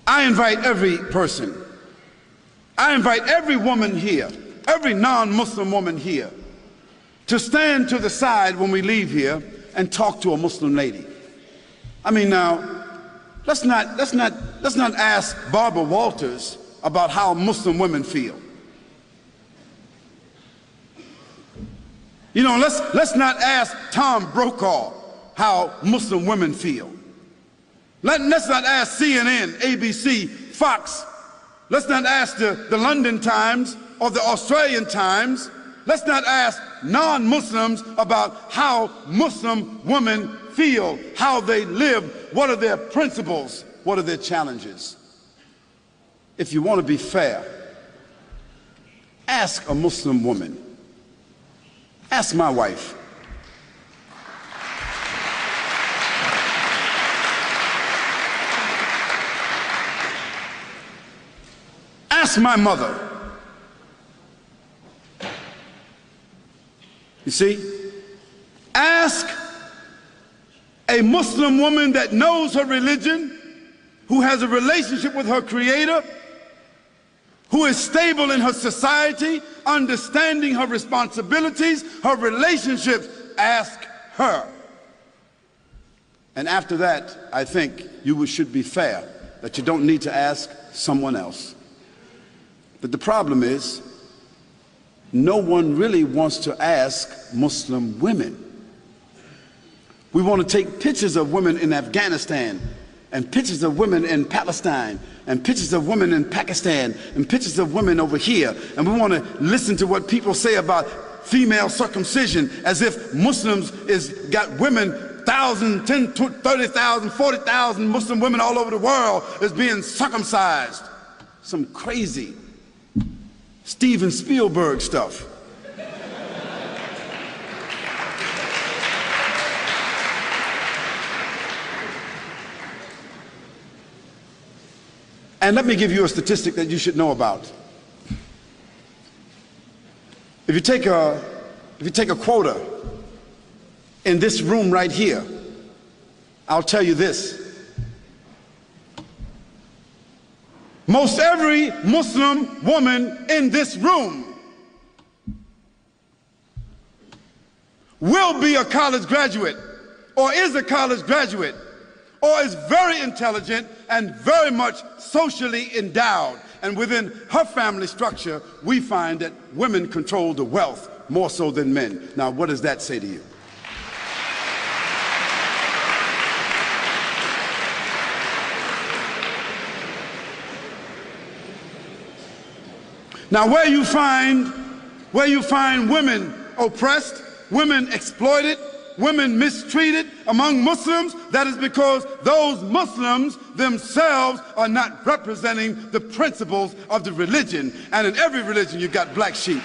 I invite every person, I invite every woman here, every non-Muslim woman here, to stand to the side when we leave here and talk to a Muslim lady. I mean, now, let's not ask Barbara Walters about how Muslim women feel. You know, let's not ask Tom Brokaw how Muslim women feel. Let's not ask CNN, ABC, Fox. Let's not ask the London Times or the Australian Times. Let's not ask non-Muslims about how Muslim women feel, how they live, what are their principles, what are their challenges. If you want to be fair, ask a Muslim woman. Ask my wife. Ask my mother. You see, ask a Muslim woman that knows her religion, who has a relationship with her Creator, who is stable in her society, understanding her responsibilities, her relationships. Ask her. And after that, I think you should be fair, that you don't need to ask someone else. But the problem is, no one really wants to ask Muslim women. We want to take pictures of women in Afghanistan, and pictures of women in Palestine, and pictures of women in Pakistan, and pictures of women over here, and we want to listen to what people say about female circumcision, as if Muslims got women, 1,000, 10, 30,000, 40,000 Muslim women all over the world is being circumcised. Some crazy Steven Spielberg stuff. And let me give you a statistic that you should know about. If you take a quota in this room right here, I'll tell you this. Most every Muslim woman in this room will be a college graduate, or is a college graduate, or is very intelligent and very much socially endowed. And within her family structure, we find that women control the wealth more so than men. Now, what does that say to you? Now, where you find women oppressed, women exploited, women mistreated among Muslims, that is because those Muslims themselves are not representing the principles of the religion. And in every religion, you've got black sheep.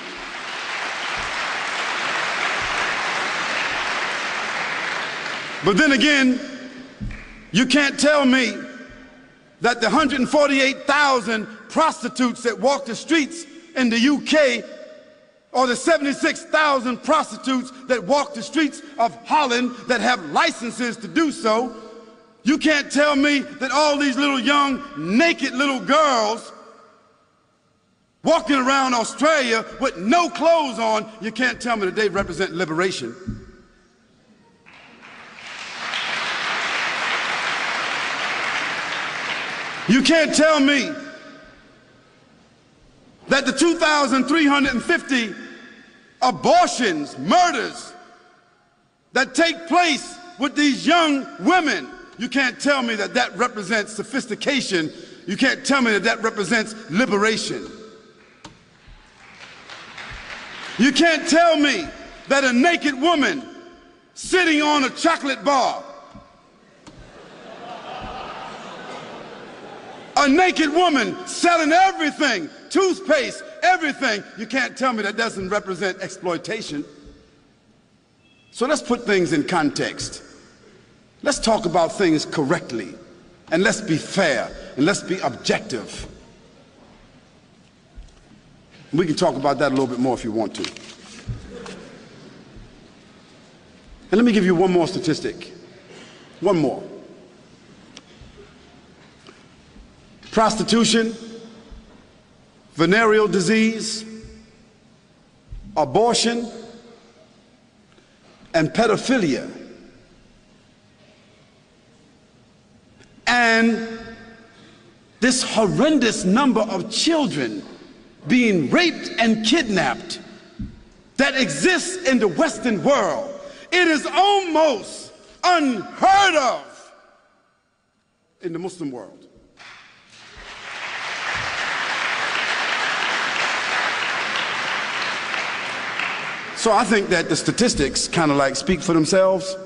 But then again, you can't tell me that the 148,000 prostitutes that walk the streets in the UK, or the 76,000 prostitutes that walk the streets of Holland that have licenses to do so, you can't tell me that all these little young naked little girls walking around Australia with no clothes on, you can't tell me that they represent liberation. You can't tell me that the 2,350 abortions, murders that take place with these young women, you can't tell me that that represents sophistication. You can't tell me that that represents liberation. You can't tell me that a naked woman sitting on a chocolate bar, a naked woman selling everything, toothpaste, everything, you can't tell me that doesn't represent exploitation. So let's put things in context. Let's talk about things correctly, and let's be fair, and let's be objective. We can talk about that a little bit more if you want to. And let me give you one more statistic. One more. prostitution, venereal disease, abortion, and pedophilia. And this horrendous number of children being raped and kidnapped that exists in the Western world. It is almost unheard of in the Muslim world. So I think that the statistics kind of like speak for themselves.